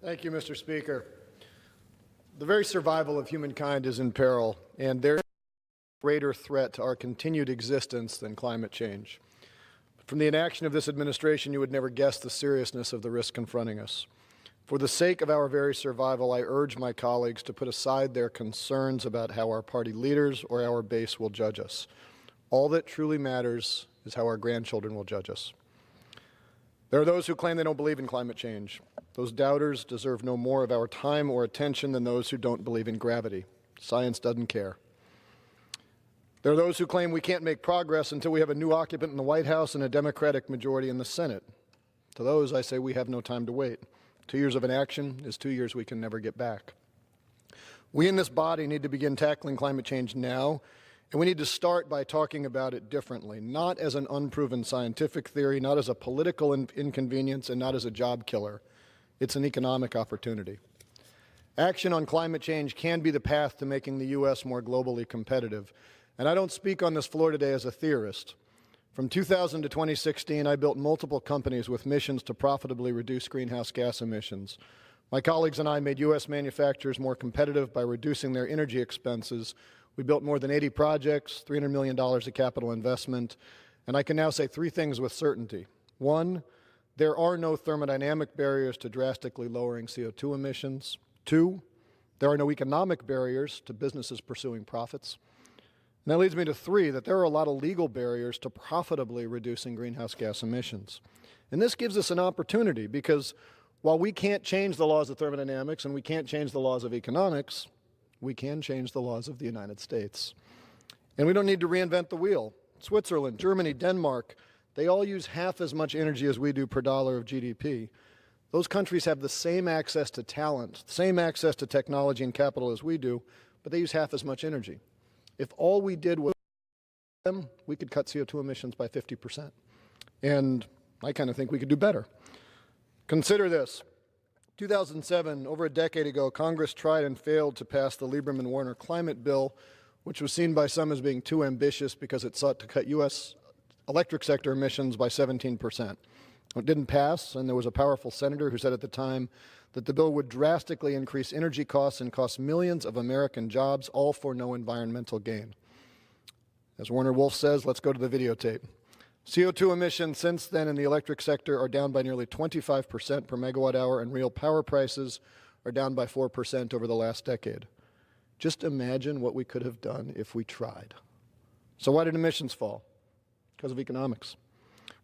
Thank you, Mr. Speaker. The very survival of humankind is in peril, and there is a greater threat to our continued existence than climate change. From the inaction of this administration, you would never guess the seriousness of the risk confronting us. For the sake of our very survival, I urge my colleagues to put aside their concerns about how our party leaders or our base will judge us. All that truly matters is how our grandchildren will judge us. There are those who claim they don't believe in climate change. Those doubters deserve no more of our time or attention than those who don't believe in gravity. Science doesn't care. There are those who claim we can't make progress until we have a new occupant in the White House and a Democratic majority in the Senate. To those, I say we have no time to wait. 2 years of inaction is 2 years we can never get back. We in this body need to begin tackling climate change now, and we need to start by talking about it differently, not as an unproven scientific theory, not as a political inconvenience, and not as a job killer. It's an economic opportunity. Action on climate change can be the path to making the U.S. more globally competitive. And I don't speak on this floor today as a theorist. From 2000 to 2016, I built multiple companies with missions to profitably reduce greenhouse gas emissions. My colleagues and I made U.S. manufacturers more competitive by reducing their energy expenses. We built more than 80 projects, $300 million of capital investment, and I can now say three things with certainty. One, there are no thermodynamic barriers to drastically lowering CO2 emissions. Two, there are no economic barriers to businesses pursuing profits. And that leads me to three, that there are a lot of legal barriers to profitably reducing greenhouse gas emissions. And this gives us an opportunity because while we can't change the laws of thermodynamics and we can't change the laws of economics, we can change the laws of the United States. And we don't need to reinvent the wheel. Switzerland, Germany, Denmark, they all use half as much energy as we do per dollar of GDP. Those countries have the same access to talent, same access to technology and capital as we do, but they use half as much energy. If all we did was them, we could cut CO2 emissions by 50%. And I kind of think we could do better. Consider this. 2007, over a decade ago, Congress tried and failed to pass the Lieberman-Warner climate bill, which was seen by some as being too ambitious because it sought to cut U.S. electric sector emissions by 17%. It didn't pass, and there was a powerful senator who said at the time that the bill would drastically increase energy costs and cost millions of American jobs, all for no environmental gain. As Warner Wolf says, let's go to the videotape. CO2 emissions since then in the electric sector are down by nearly 25% per megawatt hour, and real power prices are down by 4% over the last decade. Just imagine what we could have done if we tried. So why did emissions fall? Because of economics.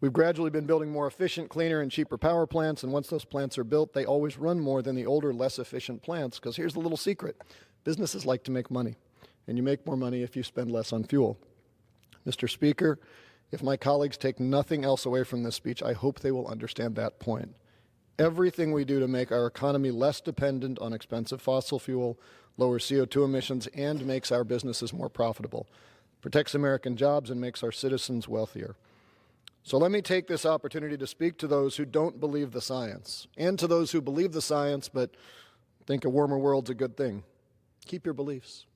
We've gradually been building more efficient, cleaner, and cheaper power plants, and once those plants are built, they always run more than the older, less efficient plants, because here's the little secret. Businesses like to make money, and you make more money if you spend less on fuel. Mr. Speaker, if my colleagues take nothing else away from this speech, I hope they will understand that point. Everything we do to make our economy less dependent on expensive fossil fuel lowers CO2 emissions and makes our businesses more profitable, protects American jobs, and makes our citizens wealthier. So let me take this opportunity to speak to those who don't believe the science, and to those who believe the science but think a warmer world's a good thing. Keep your beliefs.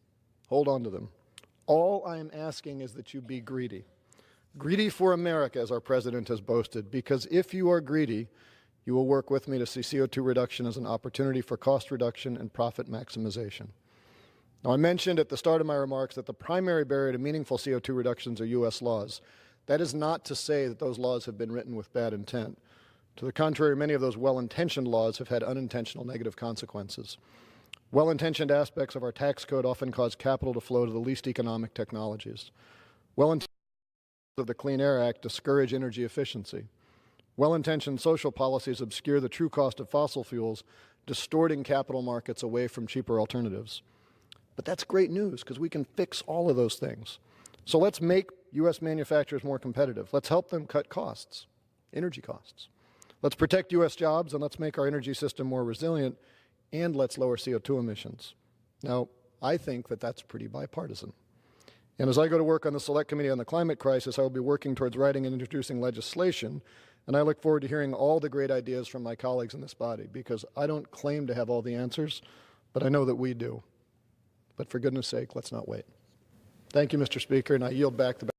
Hold on to them. All I am asking is that you be greedy. Greedy for America, as our president has boasted, because if you are greedy, you will work with me to see CO2 reduction as an opportunity for cost reduction and profit maximization. Now, I mentioned at the start of my remarks that the primary barrier to meaningful CO2 reductions are U.S. laws. That is not to say that those laws have been written with bad intent. To the contrary, many of those well-intentioned laws have had unintentional negative consequences. Well-intentioned aspects of our tax code often cause capital to flow to the least economic technologies. Well-intentioned of the Clean Air Act discourage energy efficiency. Well-intentioned social policies obscure the true cost of fossil fuels, distorting capital markets away from cheaper alternatives. But that's great news because we can fix all of those things. So let's make U.S. manufacturers more competitive. Let's help them cut costs, energy costs. Let's protect U.S. jobs, and let's make our energy system more resilient, and let's lower CO2 emissions. Now, I think that that's pretty bipartisan. And as I go to work on the Select Committee on the Climate Crisis, I will be working towards writing and introducing legislation, and I look forward to hearing all the great ideas from my colleagues in this body, because I don't claim to have all the answers, but I know that we do. But for goodness sake, let's not wait. Thank you, Mr. Speaker, and I yield back the